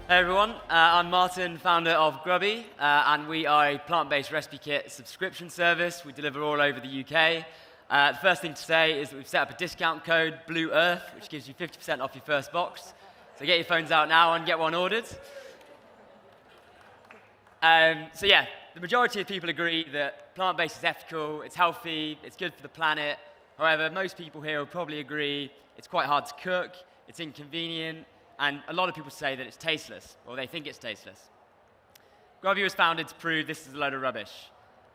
Hey everyone, I'm Martin, founder of Grubby, and we are a plant-based recipe kit subscription service. We deliver all over the UK. The first thing to say is that we've set up a discount code, Blue Earth, which gives you 50% off your first box. So get your phones out now and get one ordered. The majority of people agree that plant-based is ethical, it's healthy, it's good for the planet. However, most people here will probably agree it's quite hard to cook, it's inconvenient, and a lot of people say that it's tasteless, or they think it's tasteless. Grubby was founded to prove this is a load of rubbish.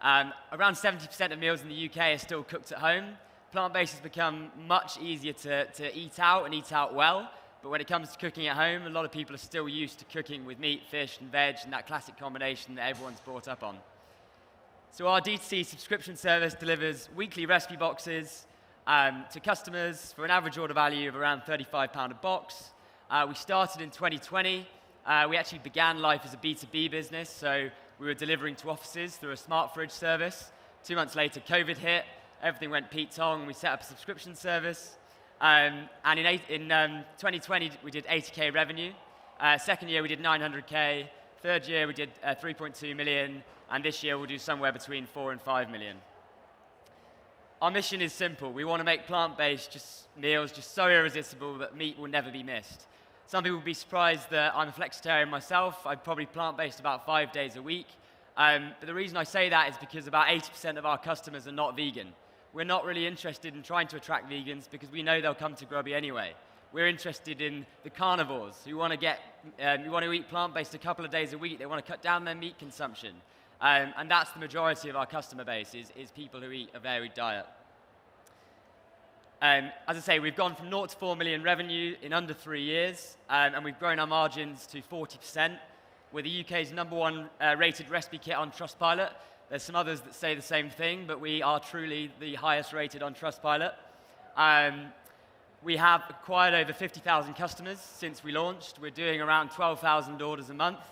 Around 70% of meals in the UK are still cooked at home. Plant-based has become much easier to eat out and eat out well, but when it comes to cooking at home, a lot of people are still used to cooking with meat, fish, and veg, and that classic combination that everyone's brought up on. So our D2C subscription service delivers weekly recipe boxes to customers for an average order value of around £35 a box. We started in 2020. We actually began life as a B2B business, so we were delivering to offices through a smart fridge service. 2 months later, COVID hit. Everything went Pete-tong, and we set up a subscription service. In 2020, we did 80K revenue. Second year, we did 900K. Third year, we did 3.2 million. And this year, we'll do somewhere between 4 and 5 million. Our mission is simple. We want to make plant-based meals just so irresistible that meat will never be missed. Some people will be surprised that I'm a flexitarian myself. I'm probably plant-based about 5 days a week. But the reason I say that is because about 80% of our customers are not vegan. We're not really interested in trying to attract vegans because we know they'll come to Grubby anyway. We're interested in the carnivores who want to eat plant-based a couple of days a week. They want to cut down their meat consumption. And that's the majority of our customer base, is people who eat a varied diet. As I say, we've gone from 0 to 4 million revenue in under 3 years, and we've grown our margins to 40%. We're the UK's #1 rated recipe kit on Trustpilot. There's some others that say the same thing, but we are truly the highest rated on Trustpilot. We have acquired over 50,000 customers since we launched. We're doing around 12,000 orders a month,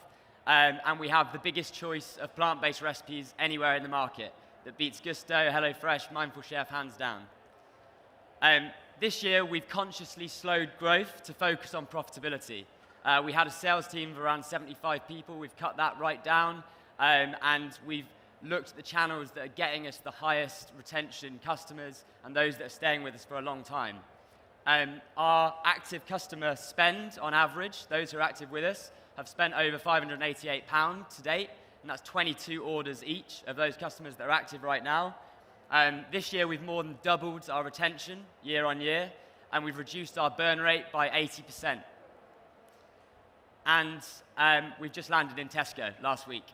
and we have the biggest choice of plant-based recipes anywhere in the market that beats Gusto, HelloFresh, Mindful Chef, hands down. This year, we've consciously slowed growth to focus on profitability. We had a sales team of around 75 people. We've cut that right down, and we've looked at the channels that are getting us the highest retention customers and those that are staying with us for a long time. Our active customer spend, on average, those who are active with us, have spent over £588 to date, and that's 22 orders each of those customers that are active right now. This year, we've more than doubled our retention year on year, and we've reduced our burn rate by 80%. And we've just landed in Tesco last week.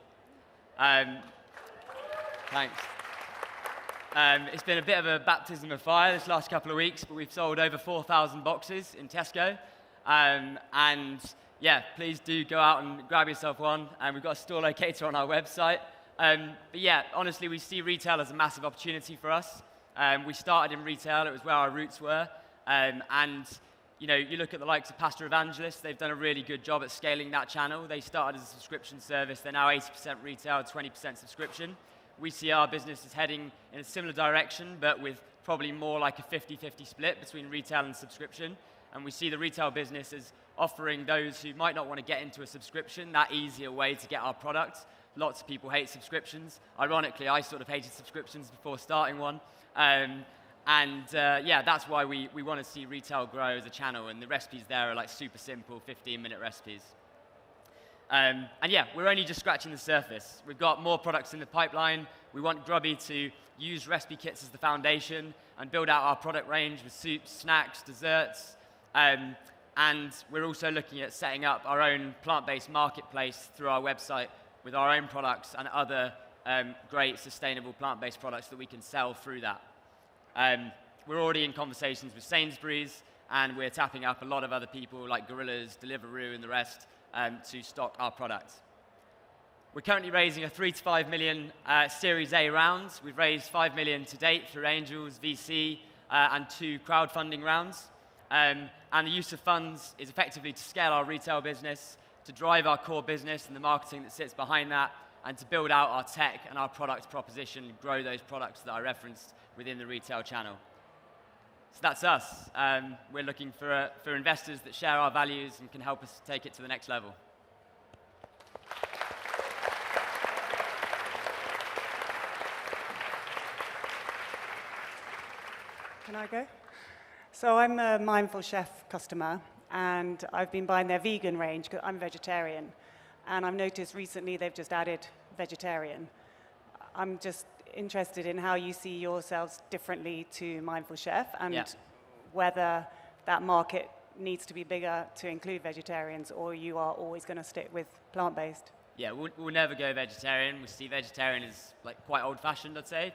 Thanks. It's been a bit of a baptism of fire this last couple of weeks, but we've sold over 4,000 boxes in Tesco. Please do go out and grab yourself one. We've got a store locator on our website. Honestly, we see retail as a massive opportunity for us. We started in retail. It was where our roots were. You look at the likes of Pastor Evangelists. They've done a really good job at scaling that channel. They started as a subscription service. They're now 80% retail, 20% subscription. We see our business as heading in a similar direction, but with probably more like a 50-50 split between retail and subscription. And we see the retail business as offering those who might not want to get into a subscription that easier way to get our product. Lots of people hate subscriptions. Ironically, I sort of hated subscriptions before starting one. That's why we want to see retail grow as a channel, and the recipes there are like super simple, 15-minute recipes. We're only just scratching the surface. We've got more products in the pipeline. We want Grubby to use recipe kits as the foundation and build out our product range with soups, snacks, desserts. And we're also looking at setting up our own plant-based marketplace through our website with our own products and other great sustainable plant-based products that we can sell through that. We're already in conversations with Sainsbury's, and we're tapping up a lot of other people like Gorillas, Deliveroo, and the rest to stock our products. We're currently raising a 3 to 5 million Series A round. We've raised 5 million to date through Angels, VC, and 2 crowdfunding rounds. And the use of funds is effectively to scale our retail business, to drive our core business and the marketing that sits behind that, and to build out our tech and our product proposition, grow those products that I referenced within the retail channel. So that's us. We're looking for investors that share our values and can help us take it to the next level. Can I go? So I'm a Mindful Chef customer, and I've been buying their vegan range because I'm vegetarian. And I've noticed recently they've just added vegetarian. I'm just interested in how you see yourselves differently to Mindful Chef and whether that market needs to be bigger to include vegetarians, or you are always going to stick with plant-based. Yeah, we'll never go vegetarian. We see vegetarian as like quite old-fashioned, I'd say.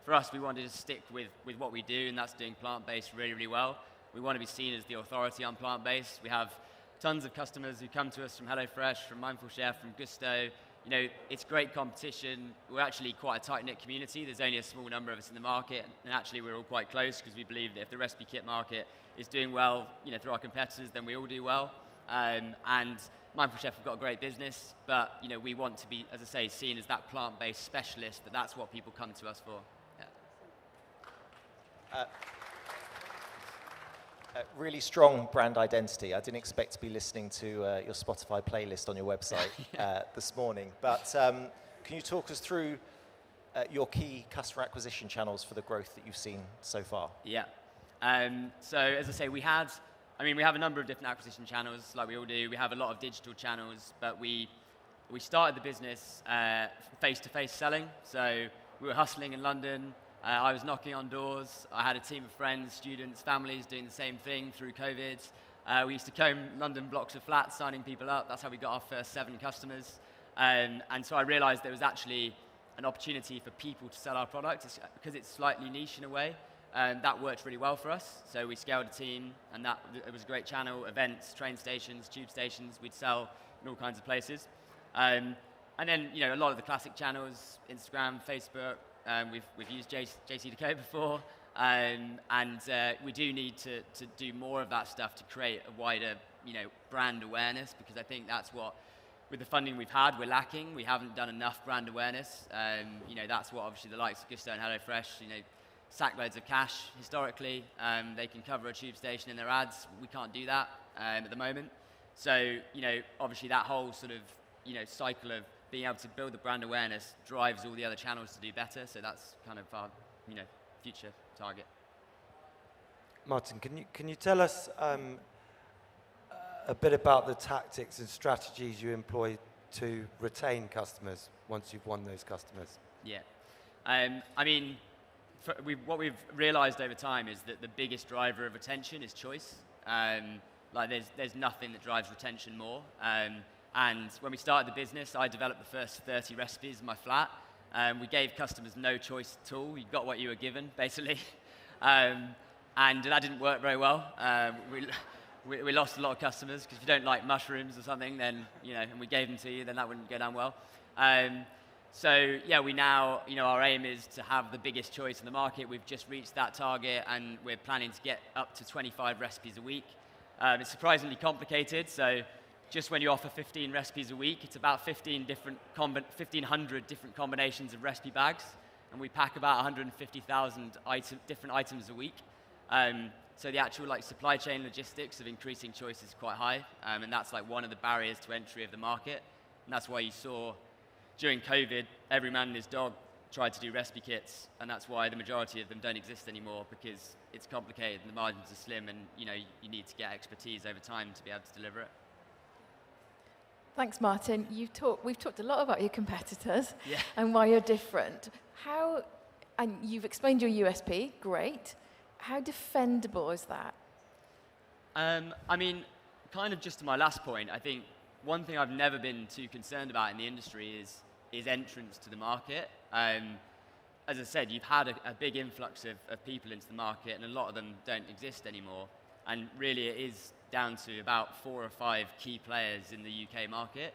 For us, we wanted to stick with what we do, and that's doing plant-based really, really well. We want to be seen as the authority on plant-based. We have tons of customers who come to us from HelloFresh, from Mindful Chef, from Gusto. You know, it's great competition. We're actually quite a tight-knit community. There's only a small number of us in the market, and actually we're all quite close because we believe that if the recipe kit market is doing well, you know, through our competitors, then we all do well. And Mindful Chef have got a great business, but you know, we want to be, as I say, seen as that plant-based specialist. That's what people come to us for. Yeah. Really strong brand identity. I didn't expect to be listening to your Spotify playlist on your website this morning. But can you talk us through your key customer acquisition channels for the growth that you've seen so far? Yeah. So as I say, we have a number of different acquisition channels, like we all do. We have a lot of digital channels, but we started the business face-to-face selling. So we were hustling in London. I was knocking on doors. I had a team of friends, students, families doing the same thing through COVID. We used to comb London blocks of flats, signing people up. That's how we got our first 7 customers. And so I realized there was actually an opportunity for people to sell our product because it's slightly niche in a way. And that worked really well for us. So we scaled a team, and it was a great channel. Events, train stations, tube stations. We'd sell in all kinds of places. And then, you know, a lot of the classic channels, Instagram, Facebook. We've used JC2Co before, and we do need to do more of that stuff to create a wider, you know, brand awareness, because I think that's what, with the funding we've had, we're lacking. We haven't done enough brand awareness. You know, that's what obviously the likes of Gusto and HelloFresh, you know, sack loads of cash historically. They can cover a tube station in their ads. We can't do that at the moment. So, you know, obviously that whole sort of, you know, cycle of being able to build the brand awareness drives all the other channels to do better. So that's kind of our, you know, future target. Martin, can you tell us a bit about the tactics and strategies you employ to retain customers once you've won those customers? Yeah. I mean, what we've realized over time is that the biggest driver of retention is choice. Like there's nothing that drives retention more. And when we started the business, I developed the first 30 recipes in my flat. We gave customers no choice at all. You got what you were given, basically. And that didn't work very well. We lost a lot of customers because if you don't like mushrooms or something, then, you know, and we gave them to you, then that wouldn't go down well. So yeah, we now, you know, our aim is to have the biggest choice in the market. We've just reached that target, and we're planning to get up to 25 recipes a week. It's surprisingly complicated. So just when you offer 15 recipes a week, it's about 1,500 different combinations of recipe bags, and we pack about 150,000 different items a week. So the actual like supply chain logistics of increasing choice is quite high, and that's like one of the barriers to entry of the market. And that's why you saw during COVID, every man and his dog tried to do recipe kits, and that's why the majority of them don't exist anymore, because it's complicated and the margins are slim, and you know, you need to get expertise over time to be able to deliver it. Thanks, Martin. We've talked a lot about your competitors and why you're different. And you've explained your USP, great. How defendable is that? I mean, kind of just to my last point, I think one thing I've never been too concerned about in the industry is entrance to the market. As I said, you've had a big influx of people into the market, and a lot of them don't exist anymore. And really it is down to about 4 or 5 key players in the UK market.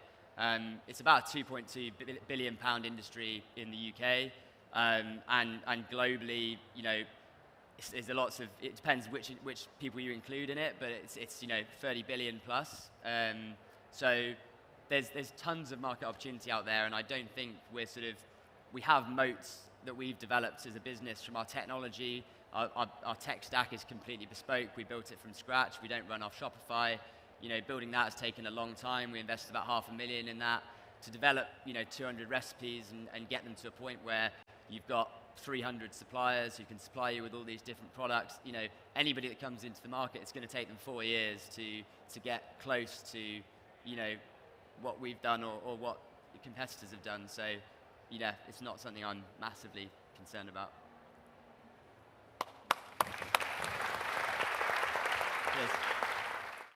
It's about a £2.2 billion industry in the UK, and globally, you know, there's lots of, it depends which people you include in it, but it's you know, 30 billion plus. So there's tons of market opportunity out there, and I don't think we have moats that we've developed as a business from our technology. Our tech stack is completely bespoke. We built it from scratch. We don't run off Shopify. You know, building that has taken a long time. We invested about $500,000 in that to develop, you know, 200 recipes and get them to a point where you've got 300 suppliers who can supply you with all these different products. You know, anybody that comes into the market, it's going to take them 4 years to get close to, you know, what we've done or what the competitors have done. So, yeah, it's not something I'm massively concerned about. Cheers.